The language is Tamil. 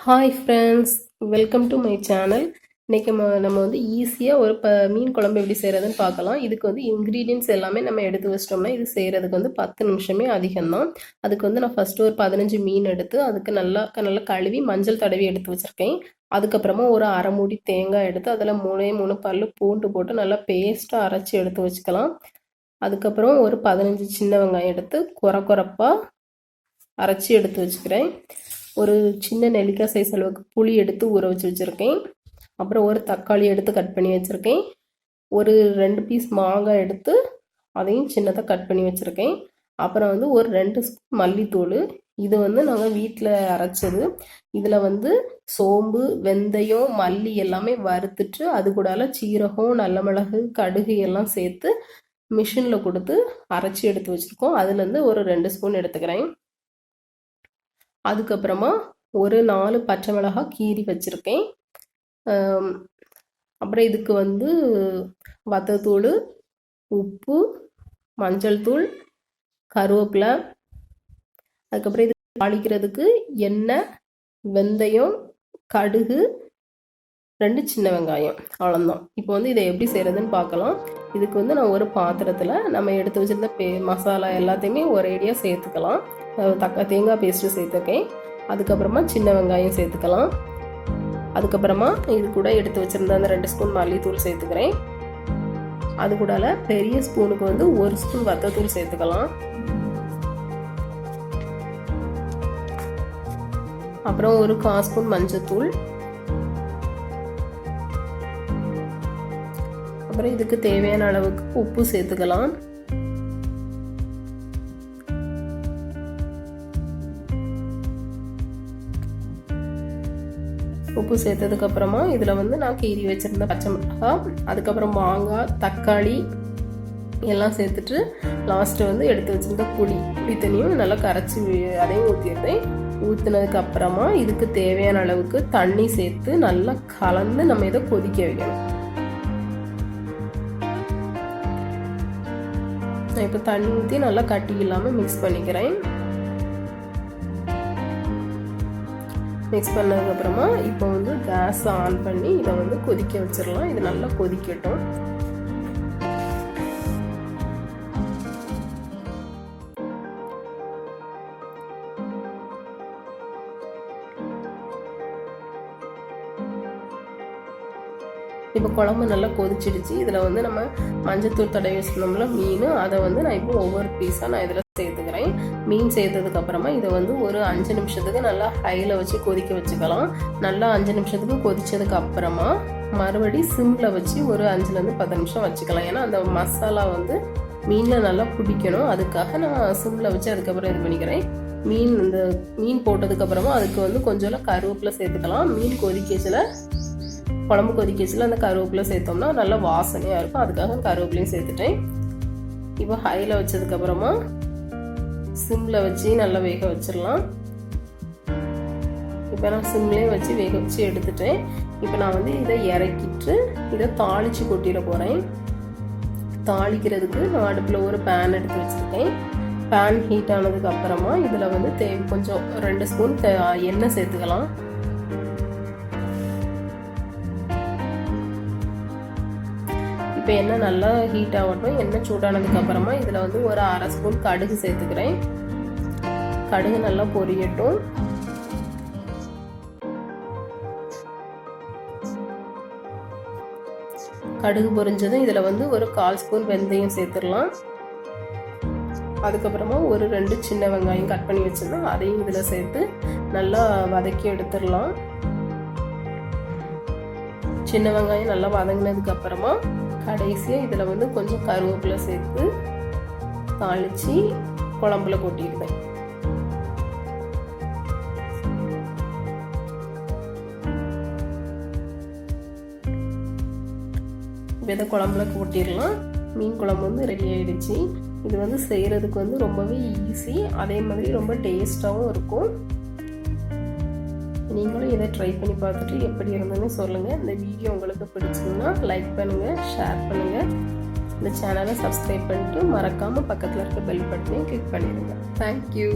Hi friends, welcome to my channel. இன்றைக்கி நம்ம வந்து ஈஸியாக ஒரு மீன் குழம்பு எப்படி செய்கிறதுன்னு பார்க்கலாம். இதுக்கு வந்து இன்க்ரீடியன்ட்ஸ் எல்லாமே நம்ம எடுத்து வச்சிட்டோம்னா இது செய்கிறதுக்கு வந்து 10 நிமிஷமே அதிகம்தான். அதுக்கு வந்து நான் ஃபஸ்ட்டு ஒரு 15 மீன் எடுத்து அதுக்கு நல்லா கழுவி மஞ்சள் தடவி எடுத்து வச்சுருக்கேன். அதுக்கப்புறமா ஒரு அரை மூடி தேங்காய் எடுத்து அதில் 3 பல் பூண்டு போட்டு நல்லா பேஸ்ட்டாக அரைச்சி எடுத்து வச்சுக்கலாம். அதுக்கப்புறம் ஒரு 15 சின்ன வெங்காயம் எடுத்து குறப்பாக அரைச்சி எடுத்து வச்சுக்கிறேன். ஒரு சின்ன நெல்லிக்காய் சைஸ் அளவுக்கு புளி எடுத்து ஊற வச்சு வச்சுருக்கேன். அப்புறம் ஒரு தக்காளி எடுத்து கட் பண்ணி வச்சுருக்கேன். ஒரு 2 பீஸ் மாங்காய் எடுத்து அதையும் சின்னதாக கட் பண்ணி வச்சுருக்கேன். அப்புறம் வந்து ஒரு 2 ஸ்பூன் மல்லித்தூள். இது வந்து நாங்கள் வீட்டில் அரைச்சது. இதில் வந்து சோம்பு, வெந்தயம், மல்லி எல்லாமே வறுத்துட்டு அது கூடால சீரகம், நல்ல மிளகு, கடுகு எல்லாம் சேர்த்து மிஷினில் கொடுத்து அரைச்சி எடுத்து வச்சுருக்கோம். அதுலேருந்து ஒரு 2 ஸ்பூன் எடுத்துக்கிறேன். அதுக்கப்புறமா ஒரு 4 பச்சை மிளகாய் கீறி வச்சுருக்கேன். அப்புறம் இதுக்கு வந்து வத்தத்தூள், உப்பு, மஞ்சள் தூள், கருவேப்பிலை, அதுக்கப்புறம் இது தாளிக்கிறதுக்கு எண்ணெய், வெந்தயம், கடுகு, 2 சின்ன வெங்காயம், அவ்வளோதான். இப்போ வந்து இதை எப்படி செய்கிறதுன்னு பார்க்கலாம். இதுக்கு வந்து நான் ஒரு பாத்திரத்தில் நம்ம எடுத்து வச்சுருந்த மசாலா எல்லாத்தையுமே ஒரேடியாக சேர்த்துக்கலாம். தேங்காய் பேஸ்ட்டு சேர்த்துருக்கேன். அதுக்கப்புறமா சின்ன வெங்காயம் சேர்த்துக்கலாம். அதுக்கப்புறமா இது கூட எடுத்து வச்சுருந்த அந்த 2 ஸ்பூன் மல்லித்தூள் சேர்த்துக்கிறேன். அது கூட பெரிய ஸ்பூனுக்கு வந்து 1 ஸ்பூன் வத்தத்தூள் சேர்த்துக்கலாம். அப்புறம் ஒரு 1/4 ஸ்பூன் மஞ்சத்தூள். அப்புறம் இதுக்கு தேவையான அளவுக்கு உப்பு சேர்த்துக்கலாம். உப்பு சேர்த்ததுக்கு அப்புறமா இதில் வந்து நான் கீறி வச்சிருந்த பச்சை மிளகாய், அதுக்கப்புறம் மாங்காய், தக்காளி எல்லாம் சேர்த்துட்டு லாஸ்ட்டு வந்து எடுத்து வச்சிருந்த புளி தண்ணியும் நல்லா கரைச்சி அதையும் ஊற்றிடுறேன். ஊற்றினதுக்கு அப்புறமா இதுக்கு தேவையான அளவுக்கு தண்ணி சேர்த்து நல்லா கலந்து நம்ம இதை கொதிக்க வைக்கணும். நான் இப்போ தண்ணி ஊற்றி நல்லா கட்டி இல்லாமல் மிக்ஸ் பண்ணிக்கிறேன். மிக்ஸ் பண்ணதுக்கப்புறமா இப்போ வந்து கேஸ் ஆன் பண்ணி இதை வந்து கொதிக்க வச்சிடலாம். இது நல்லா கொதிக்கட்டும். இப்போ குழம்பு நல்லா கொதிச்சிடுச்சு. இதில் வந்து நம்ம மஞ்சத்தூள் தடவி வச்சுருந்தோம்ல மீன், அதை வந்து நான் இப்போ ஒவ்வொரு பீஸாக நான் இதில் சேர்த்துக்கிறேன். மீன் சேர்த்ததுக்கப்புறமா இதை வந்து ஒரு 5 நிமிஷத்துக்கு நல்லா ஹையில் வச்சு கொதிக்க வச்சுக்கலாம். நல்லா 5 நிமிஷத்துக்கு கொதித்ததுக்கு அப்புறமா மறுபடி சிம்மில் வச்சு ஒரு 5லேருந்து 10 நிமிஷம் வச்சுக்கலாம். ஏன்னா அந்த மசாலா வந்து மீனில் நல்லா பிடிக்கணும். அதுக்காக நான் சிம்மில் வச்சு அதுக்கப்புறம் இது பண்ணிக்கிறேன். மீன் போட்டதுக்கப்புறமா அதுக்கு வந்து கொஞ்சம் கருவேப்பிலை சேர்த்துக்கலாம். மீன் குழம்பு கொதிக்கச்சில் அந்த கருவேப்பிலை சேர்த்தோம்னா நல்லா வாசனையாக இருக்கும். அதுக்காக கருவேப்பிலையும் சேர்த்துட்டேன். இப்போ ஹையில் வச்சதுக்கப்புறமா சிம்மில் வச்சு நல்லா வேக வச்சிடலாம். இப்போ நான் சிம்லேயே வச்சு வேக வச்சு எடுத்துட்டேன். இப்போ நான் வந்து இதை இறக்கிட்டு இதை தாளித்து கொட்டிட போகிறேன். தாளிக்கிறதுக்கு நான் அடுப்பில் ஒரு பேன் எடுத்து வச்சுருக்கேன். பேன் ஹீட் ஆனதுக்கு அப்புறமா இதில் வந்து கொஞ்சம் 2 ஸ்பூன் எண்ணெய் சேர்த்துக்கலாம். இப்போ எண்ணெய் நல்லா ஹீட் ஆகட்டும். எண்ணெய் சூடானதுக்கு அப்புறமா இதில் வந்து ஒரு அரை ஸ்பூன் கடுகு சேர்த்துக்கிறேன். கடுகு நல்லா பொரியட்டும். கடுகு பொரிஞ்சதும் இதில் வந்து ஒரு 1/4 ஸ்பூன் வெந்தயம் சேர்த்துடலாம். அதுக்கப்புறமா ஒரு 2 சின்ன வெங்காயம் கட் பண்ணி வச்சுருந்தோம், அதையும் இதில் சேர்த்து நல்லா வதக்கி எடுத்துடலாம். சின்ன வெங்காயம் நல்லா வதங்கினதுக்கு அப்புறமா கடைசியாக இதில் வந்து கொஞ்சம் கருவேப்பிலை சேர்த்து தாளித்து குழம்புல கொட்டிடுவேன். விதை குழம்புல கொட்டிடலாம். மீன் குழம்பு வந்து ரெடி ஆகிடுச்சு. இது வந்து செய்கிறதுக்கு வந்து ரொம்பவே ஈஸி, அதே மாதிரி ரொம்ப டேஸ்ட்டாகவும் இருக்கும். நீங்களும் இதை ட்ரை பண்ணி பார்த்துட்டு எப்படி இருந்ததுன்னு சொல்லுங்கள். இந்த வீடியோ உங்களுக்கு பிடிச்சிருந்தா லைக் பண்ணுங்கள், ஷேர் பண்ணுங்கள். இந்த சேனலை சப்ஸ்கிரைப் பண்ணிட்டு மறக்காமல் பக்கத்தில் இருக்க பெல் பட்டனையும் கிளிக் பண்ணிடுங்க. தேங்க்யூ.